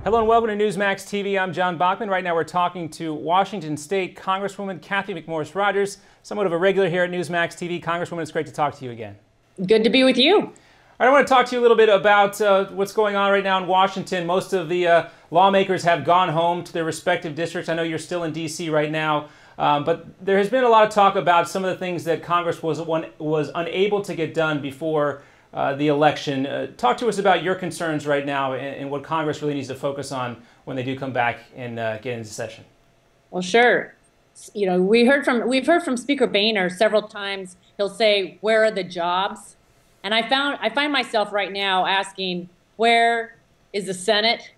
Hello and welcome to Newsmax TV. I'm John Bachman. Right now we're talking to Washington State Congresswoman Kathy McMorris Rodgers, somewhat of a regular here at Newsmax TV. Congresswoman, it's great to talk to you again. Good to be with you. All right, I want to talk to you a little bit about what's going on right now in Washington. Most of the lawmakers have gone home to their respective districts. I know you're still in D.C. right now, but there has been a lot of talk about some of the things that Congress was unable to get done before the election. Talk to us about your concerns right now and what Congress really needs to focus on when they do come back and get into session. Well, sure. You know, we've heard from Speaker Boehner several times. He'll say, "Where are the jobs?" And I find myself right now asking, where is the Senate?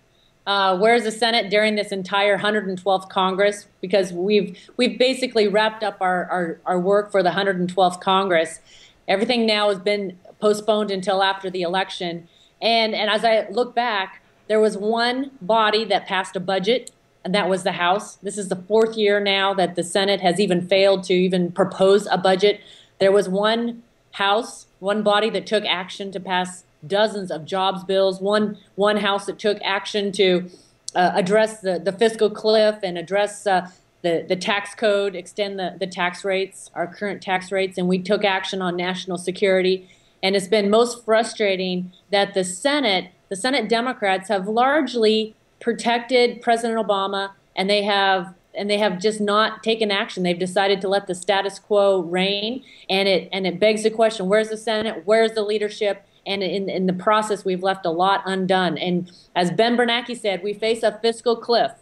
Where is the Senate during this entire 112th Congress? Because we've basically wrapped up our work for the 112th Congress. Everything now has been postponed until after the election. And as I look back, there was one body that passed a budget, and that was the House. This is the fourth year now that the Senate has even failed to even propose a budget. There was one House, one body that took action to pass dozens of jobs bills, one House that took action to address the fiscal cliff and address the tax code, extend the tax rates, our current tax rates, and we took action on national security. And it's been most frustrating that the Senate Democrats have largely protected President Obama, and they have just not taken action. They've decided to let the status quo reign, and it begs the question: where's the Senate? Where's the leadership? And in the process, we've left a lot undone. And as Ben Bernanke said, we face a fiscal cliff.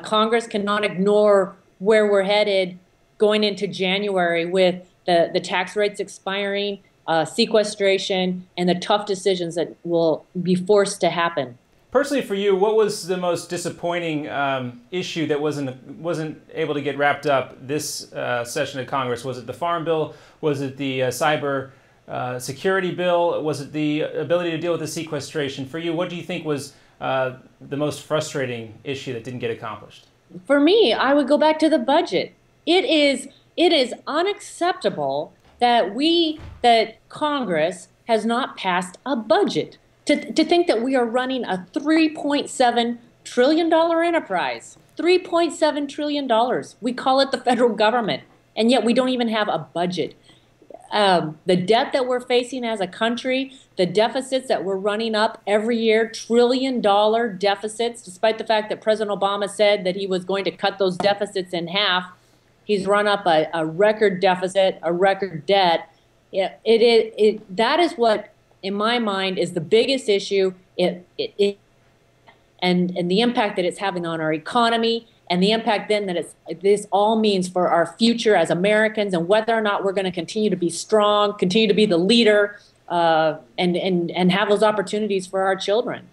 Congress cannot ignore where we're headed going into January with the tax rates expiring, sequestration, and the tough decisions that will be forced to happen. Personally, for you, what was the most disappointing issue that wasn't able to get wrapped up this session of Congress? Was it the Farm Bill? Was it the cyber security bill? Was it the ability to deal with the sequestration? For you, what do you think was the most frustrating issue that didn't get accomplished? For me, I would go back to the budget. It is unacceptable that Congress has not passed a budget. To think that we are running a $3.7 trillion enterprise, $3.7 trillion. We call it the federal government, and yet we don't even have a budget. The debt that we're facing as a country, the deficits that we're running up every year, trillion-dollar deficits, despite the fact that President Obama said that he was going to cut those deficits in half. He's run up a record deficit, a record debt. That is what, in my mind, is the biggest issue, and the impact that it's having on our economy, and the impact then that this all means for our future as Americans, and whether or not we're going to continue to be strong, continue to be the leader, and have those opportunities for our children.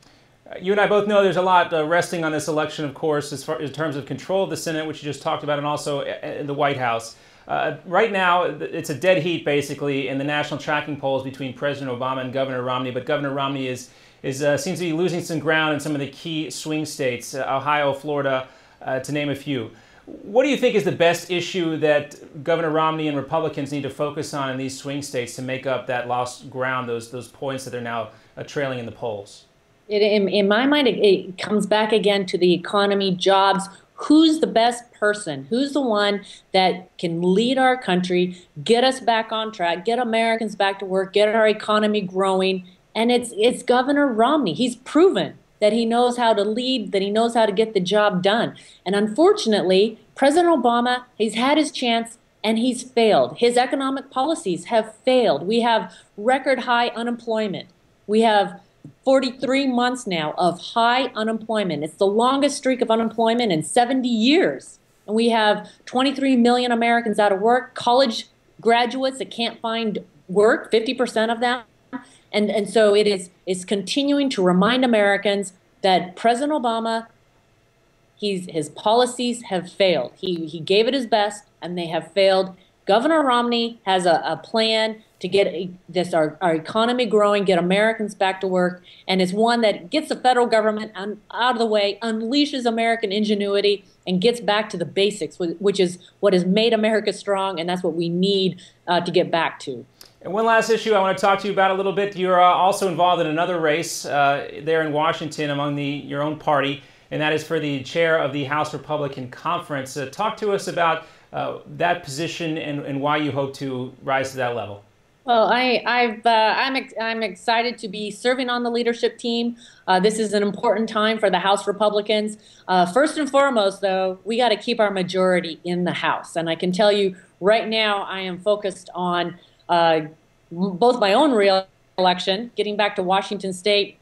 You and I both know there's a lot resting on this election, of course, in terms of control of the Senate, which you just talked about, and also in the White House. Right now, it's a dead heat, basically, in the national tracking polls between President Obama and Governor Romney. But Governor Romney seems to be losing some ground in some of the key swing states, Ohio, Florida, to name a few. What do you think is the best issue that Governor Romney and Republicans need to focus on in these swing states to make up that lost ground, those points that they're now trailing in the polls? In my mind, it comes back again to the economy, jobs. Who's the best person? Who's the one that can lead our country, get us back on track, get Americans back to work, get our economy growing? And it's Governor Romney. He's proven that he knows how to lead, that he knows how to get the job done. And unfortunately, President Obama, he's had his chance and he's failed. His economic policies have failed. We have record high unemployment. We have 43 months now of high unemployment. It's the longest streak of unemployment in 70 years. And we have 23 million Americans out of work, college graduates that can't find work, 50% of them. And so it's continuing to remind Americans that President Obama, his policies have failed. He gave it his best, and they have failed. Governor Romney has a plan to get our economy growing, get Americans back to work, and it's one that gets the federal government out of the way, unleashes American ingenuity, and gets back to the basics, which is what has made America strong, and that's what we need to get back to. And one last issue I want to talk to you about a little bit. You're also involved in another race there in Washington among your own party, and that is for the chair of the House Republican Conference. Talk to us about that position and why you hope to rise to that level. Well, I'm excited to be serving on the leadership team. This is an important time for the House Republicans. First and foremost, though, we got to keep our majority in the House. And I can tell you right now, I am focused on both my own re-election, getting back to Washington State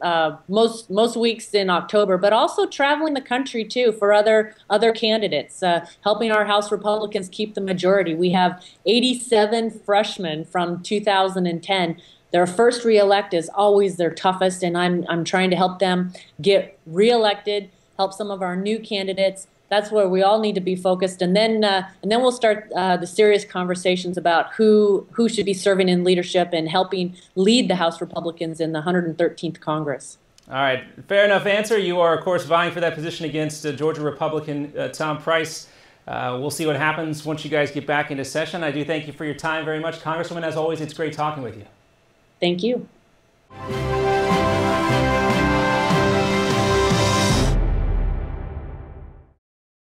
most weeks in October, but also traveling the country too for other candidates, helping our House Republicans keep the majority. We have 87 freshmen from 2010. Their first re-elect is always their toughest, and I'm trying to help them get re-elected, help some of our new candidates. That's where we all need to be focused, and then we'll start the serious conversations about who should be serving in leadership and helping lead the House Republicans in the 113th Congress. All right, fair enough answer. You are, of course, vying for that position against Georgia Republican Tom Price. We'll see what happens once you guys get back into session. I do thank you for your time very much, Congresswoman. As always, it's great talking with you. Thank you.